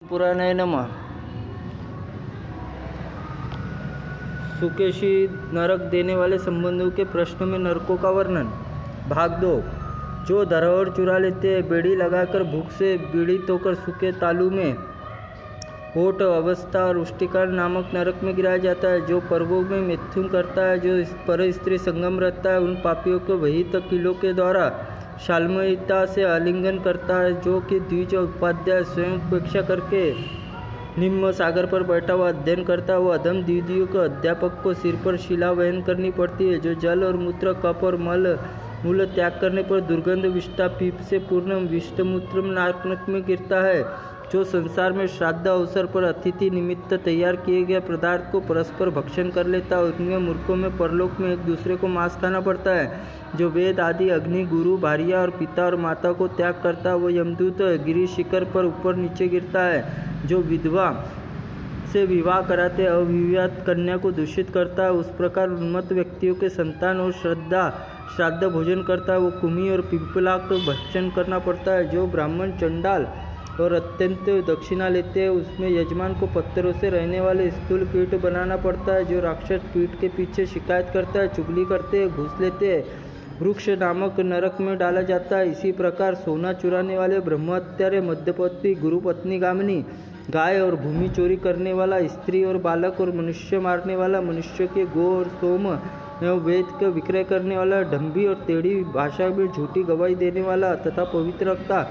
पुराणाय नमः। सुकेशी नरक देने वाले संबंधों के प्रश्नों में नरकों का वर्णन। भाग 2। जो धरोहर चुरा लेते हैं, बेड़ी लगाकर भूख से पीड़ित होकर सूखे तालू में होठ अवस्था और उष्टिकाल नामक नरक में गिराया जाता है। जो पर्वों में मैथुन करता है, जो पर स्त्री संगम रहता है, उन पापियों को वही तक किलों के द्वारा शाल्मयता से आलिंगन करता है। जो कि द्विज उपाध्याय स्वयं उपेक्षा करके निम्न सागर पर बैठा हुआ अध्ययन करता है, वो अधम द्विदियों को अध्यापक को सिर पर शिला वहन करनी पड़ती है। जो जल और मूत्र, कप और मूल त्याग करने पर दुर्गंध विष्टा पीप से पूर्ण विष्टमूत्र नाक में गिरता है। जो संसार में श्राद्ध अवसर पर अतिथि निमित्त तैयार किए गए पदार्थ को परस्पर भक्षण कर लेता है, उनमें मूर्खों में परलोक में एक दूसरे को मांस खाना पड़ता है। जो वेद आदि अग्नि, गुरु, भार्या और पिता और माता को त्याग करता है, वो यमदूत गिरी शिखर पर ऊपर नीचे गिरता है। जो विधवा से विवाह कराते अविवाहित कन्या को दूषित करता है, उस प्रकार उन्मत्त व्यक्तियों के संतान और श्राद्ध भोजन करता है, वो कुमी और पिंपला को भक्षण करना पड़ता है। जो ब्राह्मण चंडाल और अत्यंत दक्षिणा लेते हैं, उसमें यजमान को पत्थरों से रहने वाले स्थूल पीठ बनाना पड़ता है। जो राक्षस पीठ के पीछे शिकायत करता है, चुगली करते हैं, घूस लेते हैं, वृक्ष नामक नरक में डाला जाता है। इसी प्रकार सोना चुराने वाले, ब्रह्महत्यारे, मध्यपति, गुरुपत्नी गामिनी, गाय और भूमि चोरी करने वाला, स्त्री और बालक और मनुष्य मारने वाला, मनुष्य के गो और सोम एवं वेद का विक्रय करने वाला, ढंभी और टेढ़ी भाषा में झूठी गवाही देने वाला तथा पवित्रता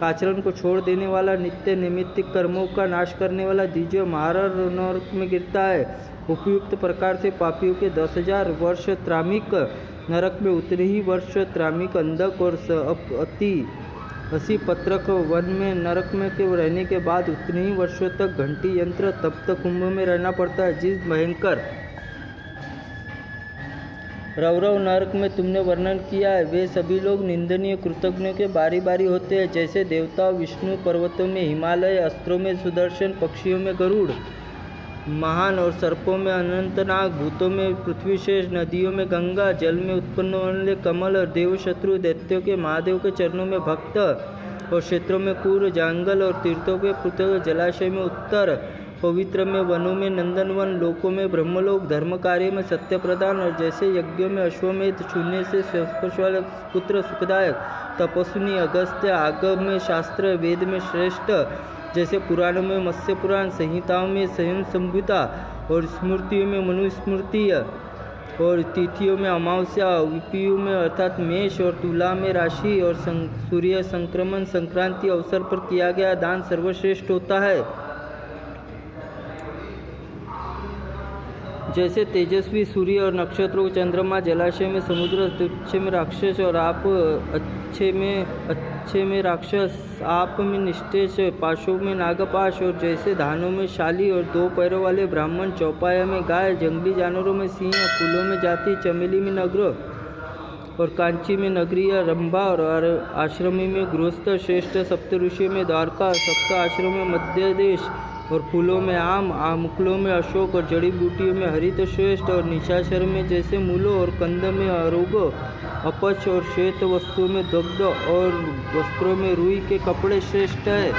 आचरण को छोड़ देने वाला, नित्य नैमित्तिक कर्मों का नाश करने वाला द्विज महारर नरक में गिरता है। उपयुक्त प्रकार से पापियों के 10,000 वर्ष त्रामिक नरक में, उतने ही वर्ष त्रामिक अंधक और असी पत्रक वन में नरक में के रहने के बाद उतने ही वर्षों तक घंटी यंत्र तप्त कुंभ में रहना पड़ता है। जिस भयंकर रौरव नरक में तुमने वर्णन किया है, वे सभी लोग निंदनीय कृतज्ञों के बारी बारी होते हैं। जैसे देवताओं विष्णु, पर्वतों में हिमालय, अस्त्रों में सुदर्शन, पक्षियों में गरुड़ महान और सर्पों में अनंतनाग, भूतों में पृथ्वीशेष, नदियों में गंगा, जल में उत्पन्न होने वाले कमल और देवशत्रु, दैत्यों के महादेव के चरणों में भक्त और क्षेत्रों में कूर, जंगल और तीर्थों के पृथ्वी, जलाशय में उत्तर, पवित्र में वनों में नंदनवन, लोकों में ब्रह्मलोक, धर्म कार्य में सत्य प्रदान और जैसे यज्ञों में अश्वमेध, शून्य से स्पर्श वाले पुत्र सुखदायक, तपस्विनी अगस्त्य, आगम में शास्त्र, वेद में श्रेष्ठ, जैसे पुराणों में मत्स्य पुराण, संहिताओं में संयम संहिता और स्मृतियों में मनुस्मृति और तिथियों में अमावस्या, विपियों में अर्थात मेष और तुला में राशि और सूर्य संक्रमण संक्रांति अवसर पर किया गया दान सर्वश्रेष्ठ होता है। जैसे तेजस्वी सूर्य और नक्षत्रों, चंद्रमा, जलाशय में समुद्र, तुच्छ में राक्षस और आप अच्छे में राक्षस, आप में निष्ठेश, पाशों में नागपाश और जैसे धानों में शाली और 2 पैरों वाले ब्राह्मण, चौपाया में गाय, जंगली जानवरों में सिंह, फूलों में जाति, चमेली में नगर और कांची में नगरीय, रंभा और आश्रमी में गृहस्थ श्रेष्ठ, सप्त ऋषियों में द्वारका, सप्त आश्रमों में मध्य देश और फूलों में आम, मुकुलों में अशोक और जड़ी बूटियों में हरित श्रेष्ठ और निशाचर में जैसे मूलों और कंद में अरोग, अपच और श्वेत वस्तुओं में दग्ध और वस्त्रों में रुई के कपड़े श्रेष्ठ है।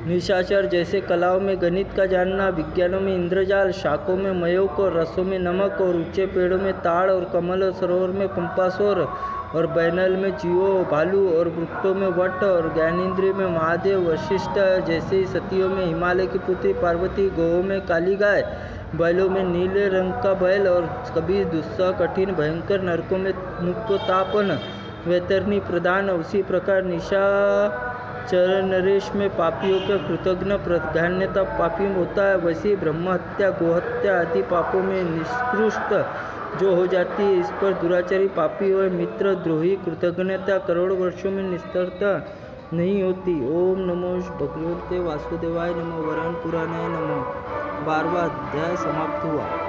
निशाचर जैसे कलाओं में गणित का जानना, विज्ञानों में इंद्रजाल, शाकों में मयोक और रसों में नमक और ऊंचे पेड़ों में ताड़ और कमल और सरोवर में पंपासोर और बैनल में जीवो, भालू और वृक्षों में वट और ज्ञानेन्द्रिय में महादेव, वशिष्ठ जैसे ही सतियों में हिमालय की पुत्री पार्वती, गौओं में काली गाय, बैलों में नीले रंग का बैल और कभी दुस्सह कठिन भयंकर नरकों में मुक्तोतापन वैतरणी प्रदान। उसी प्रकार निशाचर नरेश में पापियों का कृतज्ञ प्राधान्यता पापी होता है, वैसे ब्रह्महत्या, गोहत्या आदि पापों में निष्कृष्ट जो हो जाती है। इस पर दुराचारी पापी और मित्र द्रोही कृतज्ञता करोड़ वर्षों में निस्तरता नहीं होती। ओम नमो भगवते वासुदेवाय नमो। वरान पुराणाय नमो। 12वां अध्याय समाप्त हुआ।